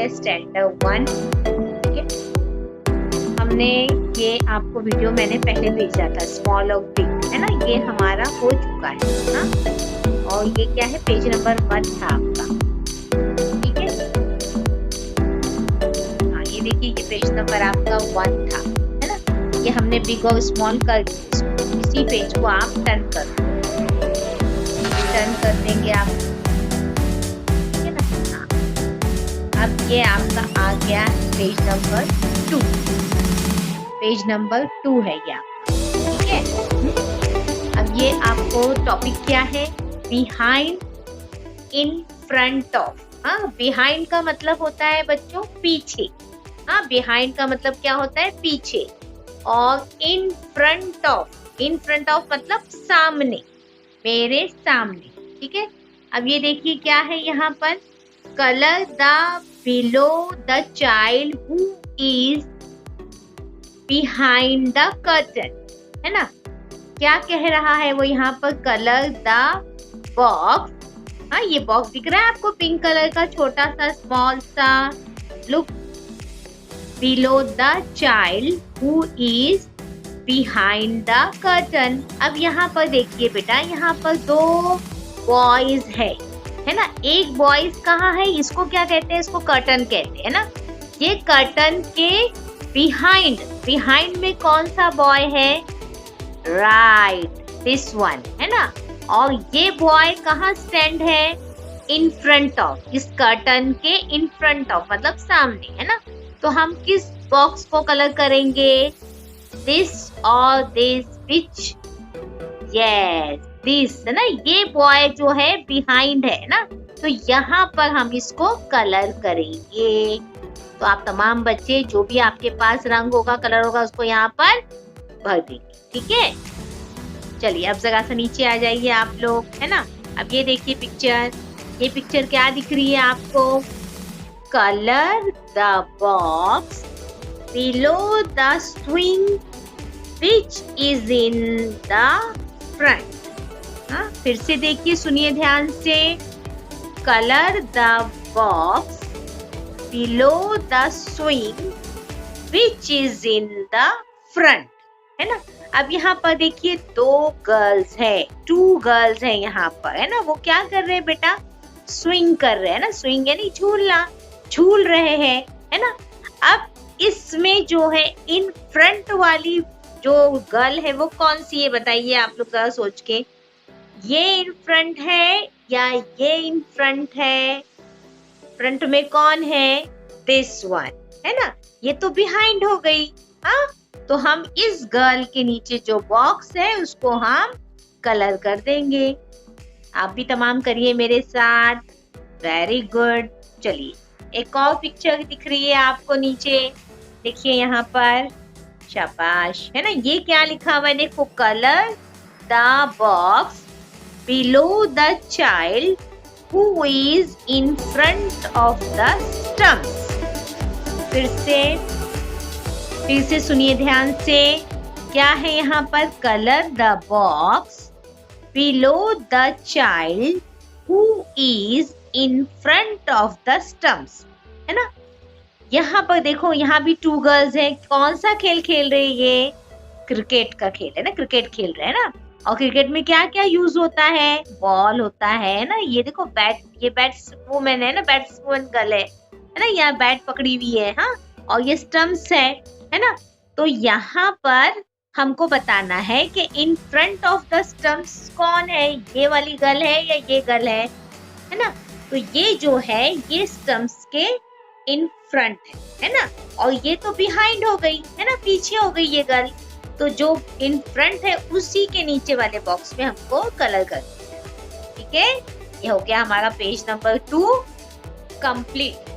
है स्टैंडर्ड 1। ठीक है, हमने ये आपको वीडियो मैंने पहले भेजा था, स्मॉल और बिग, है ना, ये हमारा हो चुका है ना। और ये क्या है, पेज नंबर 1 था आपका। ठीक है, हाँ ये देखिए, ये पेज नंबर आपका 1 था, है ना। ये हमने बिग और स्मॉल कर, इसी पेज को आप टर्न कर देंगे आप, ठीक है ना। हाँ, अब ये आपका आ गया पेज नंबर 2, पेज नंबर 2 है ये आपका। ठीक है, अब ये आपको टॉपिक क्या है, बिहाइंड, इन फ्रंट ऑफ। हाँ, बिहाइंड का मतलब होता है बच्चों पीछे। हाँ, बिहाइंड का मतलब क्या होता है, पीछे। और इन फ्रंट ऑफ मतलब सामने, मेरे सामने। ठीक है, अब ये देखिए क्या है यहाँ पर, colour the below the child who is behind the curtain, है ना। क्या कह रहा है वो यहाँ पर, कलर द बॉक्स। हाँ, ये बॉक्स दिख रहा है आपको पिंक कलर का, छोटा सा स्मॉल सा, look below the child who is behind the curtain. अब यहाँ पर देखिए बेटा, यहाँ पर 2 बॉयज है ना। एक बॉयज कहाँ है, इसको क्या कहते हैं, इसको कर्टन कहते हैं ना। ये कर्टन के बिहाइंड में कौन सा बॉय है, राइट, दिस वन, है ना। और ये बॉय कहाँ स्टैंड है, इन फ्रंट ऑफ, इस कर्टन के इन फ्रंट ऑफ मतलब सामने, है ना। तो हम किस बॉक्स को कलर करेंगे, दिस और दिस, विच, यस दिस, है ना। ये बॉय जो है बिहाइंड है ना, तो यहाँ पर हम इसको कलर करेंगे। तो आप तमाम बच्चे जो भी आपके पास रंग होगा, कलर होगा, उसको यहाँ पर भर देंगे। ठीक है, चलिए अब जरा सा नीचे आ जाइए आप लोग, है ना। अब ये देखिए पिक्चर, ये पिक्चर क्या दिख रही है आपको, colour the box below the swing which is in the front. हाँ, फिर से देखिए, सुनिए ध्यान से, colour the box below the swing which is in the front, है ना। अब यहाँ पर देखिए 2 गर्ल्स है यहाँ पर, है ना। वो क्या कर रहे हैं बेटा, स्विंग कर रहे हैं ना, स्विंग यानी झूलना, झूल रहे हैं, है ना। अब इसमें जो है इन फ्रंट वाली जो गर्ल है वो कौन सी है, बताइए आप लोग जरा सोच के, ये इन फ्रंट है या ये इन फ्रंट है, फ्रंट में कौन है, दिस वन, है ना। ये तो बिहाइंड हो गई। हाँ, तो हम इस गर्ल के नीचे जो बॉक्स है उसको हम कलर कर देंगे। आप भी तमाम करिए मेरे साथ, वेरी गुड। चलिए, एक और पिक्चर दिख रही है आपको नीचे, देखिए यहाँ पर, शाबाश, है ना। ये क्या लिखा हुआ है, देखो, colour the box below the child who is in front of the stumps. फिर से सुनिए ध्यान से, क्या है यहाँ पर, colour the box below the child who is in front of the stumps, है ना। यहाँ पर देखो, यहाँ भी 2 गर्ल्स हैं। कौन सा खेल खेल रहे हैं, ये क्रिकेट का खेल है ना, क्रिकेट खेल रहे हैं ना। और क्रिकेट में क्या क्या यूज होता है, बॉल होता है ना। ये देखो बैट, ये बैट्सवुमन है ना, बैट्सवुमन गर्ल है ना, यहाँ बैट पकड़ी हुई है। हाँ, और ये स्टम्प्स है ना। तो यहाँ पर हमको बताना है कि in front of the stumps कौन है, ये वाली गर्ल है या ये गर्ल है ना। तो ये जो है ये स्टम्प्स के इन फ्रंट है ना, और ये तो बिहाइंड हो गई, है ना, पीछे हो गई ये गर्ल। तो जो इन फ्रंट है उसी के नीचे वाले बॉक्स में हमको कलर करना है। ठीक है, ये हो गया हमारा पेज नंबर 2 कंप्लीट।